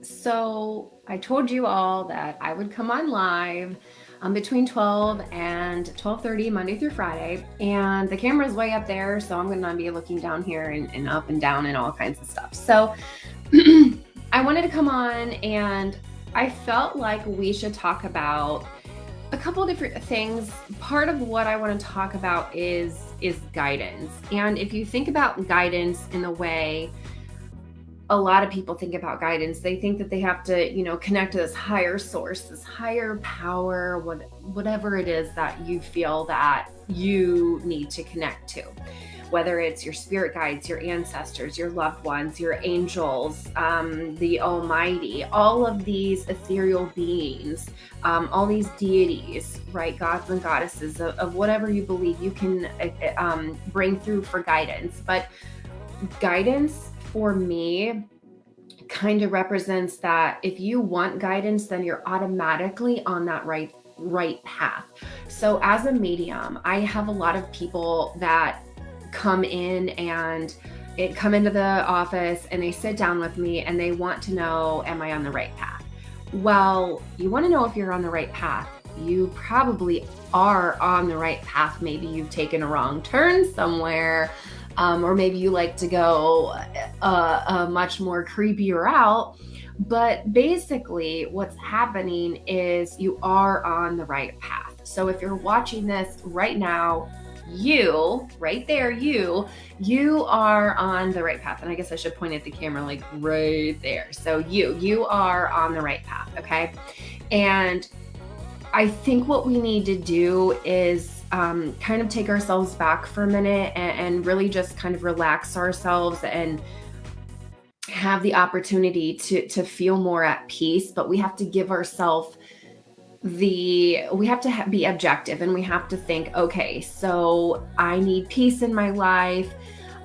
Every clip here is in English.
So I told you all that I would come on live between 12 and 12:30 Monday through Friday, and the camera's way up there, so I'm going to be looking down here and up and down and all kinds of stuff. So I wanted to come on, and I felt like we should talk about a couple different things. Part of what I want to talk about is guidance. And if you think about guidance in the way a lot of people think about guidance, they think that they have to, connect to this higher source, this higher power, whatever it is that you feel that you need to connect to, whether it's your spirit guides, your ancestors, your loved ones, your angels, the almighty, all of these ethereal beings, all these deities, right? Gods and goddesses of whatever you believe you can bring through for guidance. But guidance for me kind of represents that if you want guidance, then you're automatically on that right path. So as a medium, I have a lot of people that come in and come into the office and they sit down with me and they want to know, am I on the right path? Well, you want to know if you're on the right path. You probably are on the right path. Maybe you've taken a wrong turn somewhere. Or maybe you like to go a much more creepy route. But basically, what's happening is you are on the right path. So if you're watching this right now, you, right there, you are on the right path. And I guess I should point at the camera like right there. So you are on the right path, okay? And I think what we need to do is kind of take ourselves back for a minute and really just kind of relax ourselves and have the opportunity to feel more at peace. But we have to give ourselves we have to be objective, and we have to think, okay, so I need peace in my life.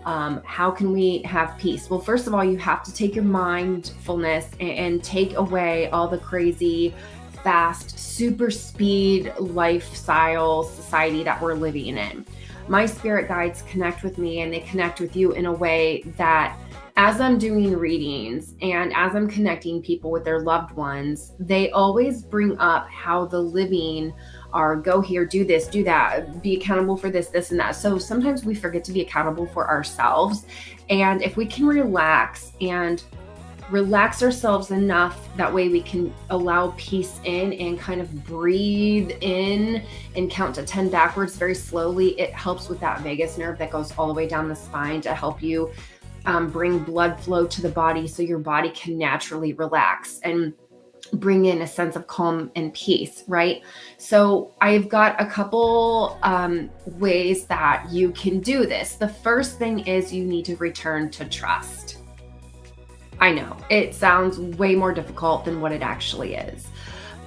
How can we have peace? Well, first of all, you have to take your mindfulness and take away all the crazy fast, super speed lifestyle society that we're living in. My spirit guides connect with me, and they connect with you in a way that as I'm doing readings and as I'm connecting people with their loved ones, they always bring up how the living are go here, do this, do that, be accountable for this and that. So sometimes we forget to be accountable for ourselves. And if we can relax ourselves enough, that way we can allow peace in and kind of breathe in and count to 10 backwards very slowly. It helps with that vagus nerve that goes all the way down the spine to help you bring blood flow to the body so your body can naturally relax and bring in a sense of calm and peace, right? So I've got a couple ways that you can do this. The first thing is you need to return to trust. I know it sounds way more difficult than what it actually is,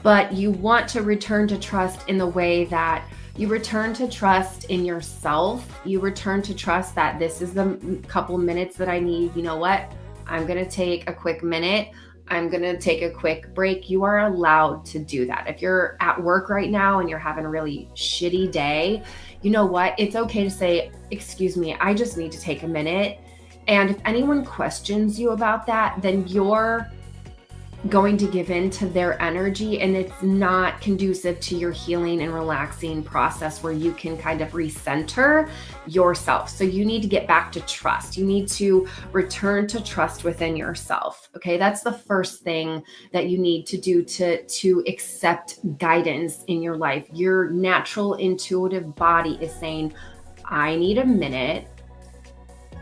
but you want to return to trust in the way that you return to trust in yourself. You return to trust that this is the couple minutes that I need. You know what? I'm going to take a quick minute. I'm going to take a quick break. You are allowed to do that. If you're at work right now and you're having a really shitty day, you know what? It's okay to say, excuse me, I just need to take a minute. And if anyone questions you about that, then you're going to give in to their energy, and it's not conducive to your healing and relaxing process where you can kind of recenter yourself. So you need to get back to trust. You need to return to trust within yourself. Okay, that's the first thing that you need to do to accept guidance in your life. Your natural intuitive body is saying, I need a minute.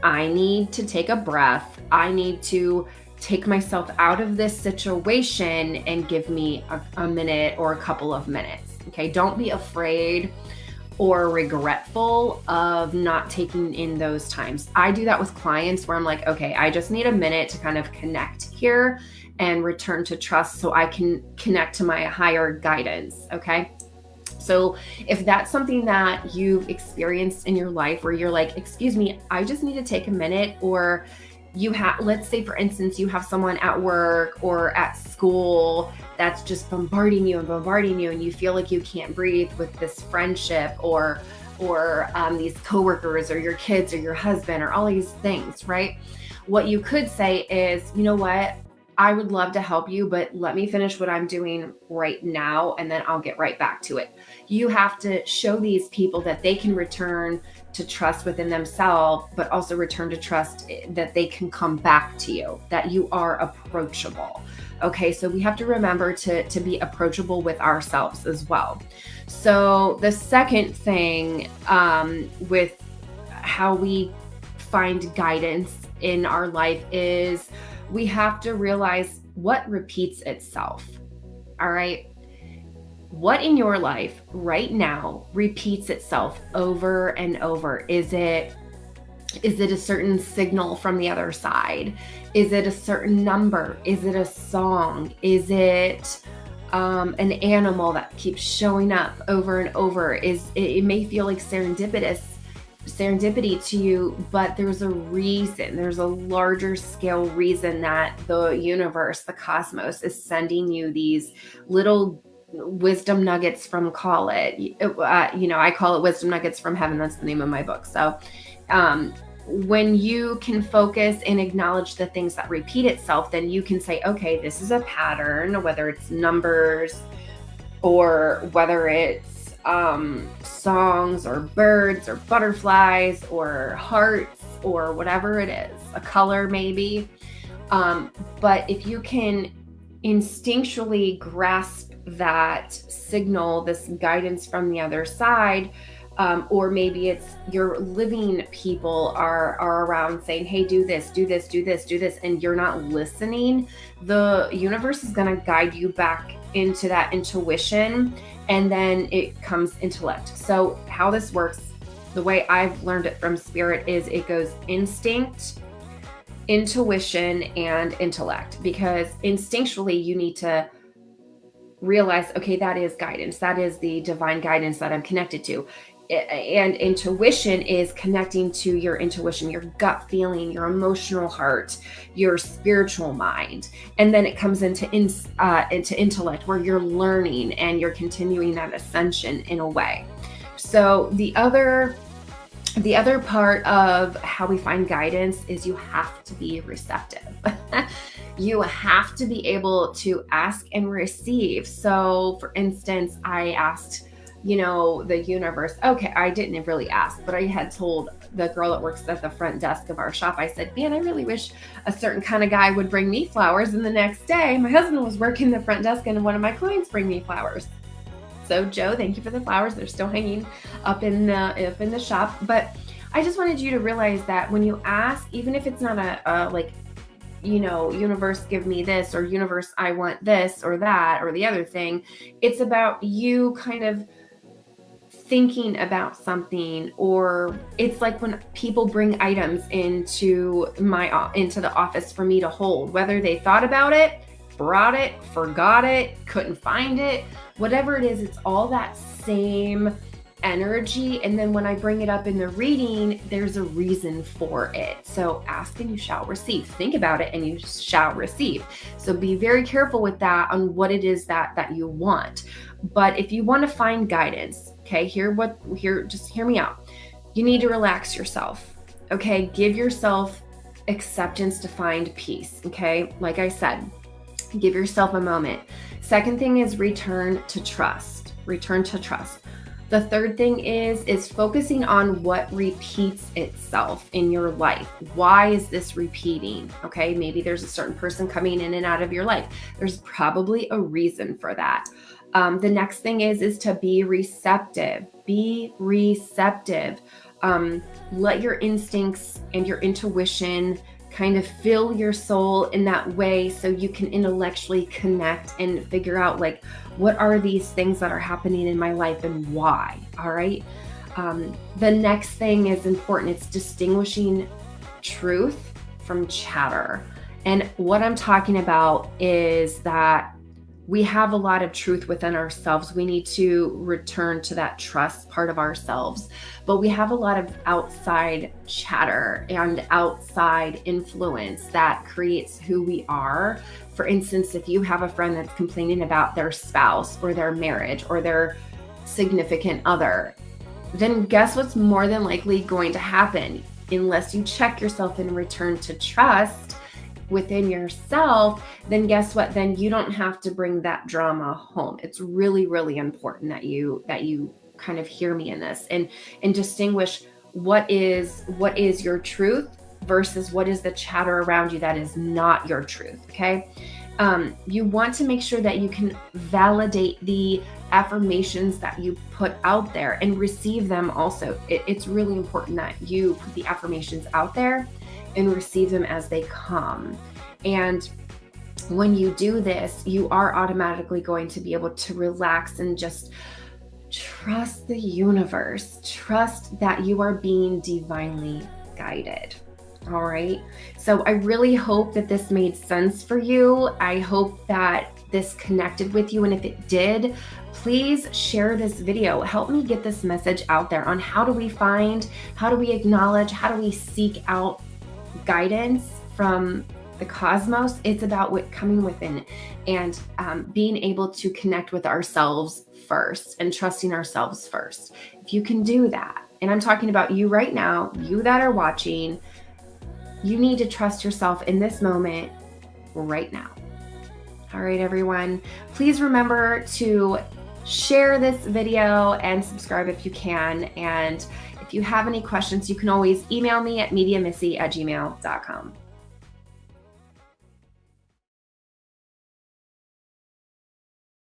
I need to take a breath. I need to take myself out of this situation and give me a minute or a couple of minutes. Okay, don't be afraid or regretful of not taking in those times. I do that with clients where I'm like, okay, I just need a minute to kind of connect here and return to trust so I can connect to my higher guidance. Okay. So if that's something that you've experienced in your life where you're like, excuse me, I just need to take a minute, or you have, let's say for instance, you have someone at work or at school that's just bombarding you and you feel like you can't breathe with this friendship or these coworkers or your kids or your husband or all these things, right? What you could say is, you know what? I would love to help you, but let me finish what I'm doing right now and then I'll get right back to it. You have to show these people that they can return to trust within themselves, but also return to trust that they can come back to you, that you are approachable. Okay, so we have to remember to be approachable with ourselves as well. So the second thing with how we find guidance in our life is we have to realize what repeats itself. All right. What in your life right now repeats itself over and over? Is it a certain signal from the other side? Is it a certain number? Is it a song? Is it an animal that keeps showing up over and over? It may feel like serendipity to you, but there's a reason. There's a larger scale reason that the universe, the cosmos, is sending you these little wisdom nuggets from, call it, I call it wisdom nuggets from heaven. That's the name of my book. So when you can focus and acknowledge the things that repeat itself, then you can say, okay, this is a pattern, whether it's numbers or whether it's songs or birds or butterflies or hearts or whatever it is, a color maybe. But if you can instinctually grasp that signal, this guidance from the other side, or maybe it's your living people are around saying, hey, do this, do this, do this, do this, and you're not listening, the universe is going to guide you back into that intuition, and then it comes intellect. So how this works, the way I've learned it from spirit, is it goes instinct, intuition, and intellect, because instinctually you need to realize, okay, that is guidance. That is the divine guidance that I'm connected to. And intuition is connecting to your intuition, your gut feeling, your emotional heart, your spiritual mind. And then it comes into intellect, where you're learning and you're continuing that ascension in a way. So the other part of how we find guidance is you have to be receptive. You have to be able to ask and receive. So for instance, I asked, the universe, okay, I didn't really ask, but I had told the girl that works at the front desk of our shop, I said, man, I really wish a certain kind of guy would bring me flowers. And the next day, my husband was working the front desk and one of my clients bring me flowers. So Joe, thank you for the flowers. They're still hanging up in the shop. But I just wanted you to realize that when you ask, even if it's not universe, give me this, or universe, I want this or that or the other thing, it's about you kind of thinking about something. Or it's like when people bring items into the office for me to hold, whether they thought about it, brought it, forgot it, couldn't find it, whatever it is, it's all that same energy. And then when I bring it up in the reading, there's a reason for it. So ask and you shall receive. Think about it and you shall receive. So be very careful with that on what it is that you want. But if you want to find guidance, okay, just hear me out. You need to relax yourself. Okay, give yourself acceptance to find peace. Okay, like I said, give yourself a moment. Second thing is return to trust. Return to trust. The third thing is focusing on what repeats itself in your life. Why is this repeating? Okay, maybe there's a certain person coming in and out of your life. There's probably a reason for that. The next thing is to be receptive. Be receptive. Let your instincts and your intuition kind of fill your soul in that way, so you can intellectually connect and figure out, like, what are these things that are happening in my life and why? All right. The next thing is important. It's distinguishing truth from chatter. And what I'm talking about is that we have a lot of truth within ourselves. We need to return to that trust part of ourselves. But we have a lot of outside chatter and outside influence that creates who we are. For instance, if you have a friend that's complaining about their spouse or their marriage or their significant other, then guess what's more than likely going to happen? unless you check yourself and return to trust within yourself, then guess what? Then you don't have to bring that drama home. It's really, really important that you kind of hear me in this and distinguish what is your truth versus what is the chatter around you that is not your truth. Okay. You want to make sure that you can validate the affirmations that you put out there and receive them also. It's really important that you put the affirmations out there and receive them as they come. And when you do this, you are automatically going to be able to relax and just trust the universe. Trust that you are being divinely guided. All right. So I really hope that this made sense for you. I hope that this connected with you. And if it did, please share this video. Help me get this message out there on how do we acknowledge, how do we seek out guidance from the cosmos. It's about coming within and being able to connect with ourselves first and trusting ourselves first. If you can do that, and I'm talking about you right now, you that are watching, you need to trust yourself in this moment right now. All right, everyone, please remember to share this video and subscribe if you can. And if you have any questions, you can always email me at mediamissy@gmail.com.